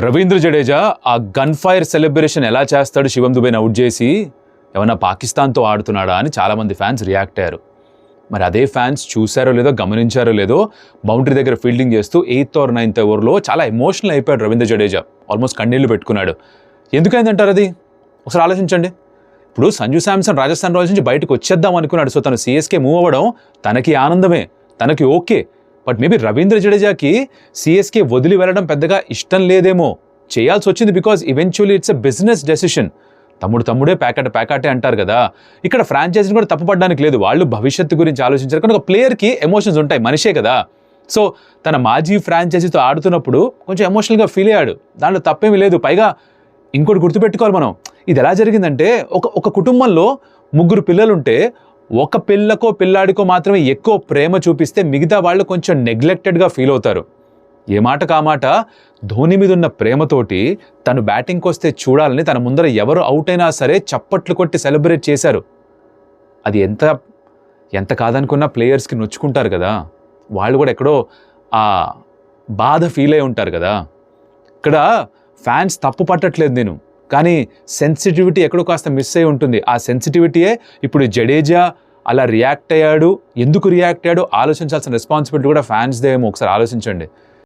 రవీంద్ర జడేజా ఆ gun fire celebration ఎలా చేస్తాడు శివం దుబేని అవుట్ చేసి, ఏమన్నా పాకిస్తాన్తో ఆడుతున్నాడా అని చాలామంది ఫ్యాన్స్ రియాక్ట్ అయ్యారు. మరి అదే ఫ్యాన్స్ చూశారో లేదో గమనించారో లేదో, బౌండరీ దగ్గర ఫీల్డింగ్ చేస్తూ 8th or 9th ఓవర్లో చాలా ఎమోషనల్ అయిపోయాడు రవీంద్ర జడేజా. ఆల్మోస్ట్ కన్నీళ్లు పెట్టుకున్నాడు. ఎందుకైందంటారు అది? ఒకసారి ఆలోచించండి. ఇప్పుడు సంజు శాంసన్ రాజస్థాన్ రాయల్స్ నుంచి బయటకు వచ్చేద్దాం అనుకున్నాడు. సో తను సిఎస్కే మూవ్ అవ్వడం తనకి ఆనందమే, తనకి ఓకే. బట్ మేబీ రవీంద్ర జడేజాకి సిఎస్కే వదిలి వెళ్ళడం పెద్దగా ఇష్టం లేదేమో, చేయాల్సి వచ్చింది. Because eventually it's a business decision. తమ్ముడే ప్యాకాటే అంటారు కదా. ఇక్కడ ఫ్రాంచైజీని కూడా తప్పుపడడానికి లేదు, వాళ్ళు భవిష్యత్తు గురించి ఆలోచించారు. కానీ ఒక ప్లేయర్కి ఎమోషన్స్ ఉంటాయి, మనిషే కదా. సో తన మాజీ ఫ్రాంచైజీతో ఆడుతున్నప్పుడు కొంచెం ఎమోషనల్గా ఫీల్ అయ్యాడు, దాంట్లో తప్పేమీ లేదు. పైగా ఇంకోటి గుర్తుపెట్టుకోవాలి మనం, ఇది ఎలా జరిగిందంటే ఒక కుటుంబంలో 3 పిల్లలుంటే ఒక పిల్లకో పిల్లాడికో మాత్రమే ఎక్కువ ప్రేమ చూపిస్తే మిగతా వాళ్ళు కొంచెం నెగ్లెక్టెడ్గా ఫీల్ అవుతారు. ఏ మాట కామాట ధోని మీద ఉన్న ప్రేమతోటి తను బ్యాటింగ్కి వస్తే చూడాలని తన ముందర ఎవరు అవుట్ అయినా సరే చప్పట్లు కొట్టి సెలబ్రేట్ చేశారు. అది ఎంత కాదనుకున్నా ప్లేయర్స్కి నొచ్చుకుంటారు కదా, వాళ్ళు కూడా ఎక్కడో ఆ బాధ ఫీల్ అయి ఉంటారు కదా. ఇక్కడ ఫ్యాన్స్ తప్పు పట్టట్లేదు నేను, కానీ సెన్సిటివిటీ ఎక్కడో కాస్త మిస్ అయి ఉంటుంది. ఆ సెన్సిటివిటీయే ఇప్పుడు జడేజా అలా రియాక్ట్ అయ్యాడు. ఎందుకు రియాక్ట్ అయ్యాడో ఆలోచించాల్సిన రెస్పాన్సిబిలిటీ కూడా ఫ్యాన్స్దే ఏమో, ఒకసారి ఆలోచించండి.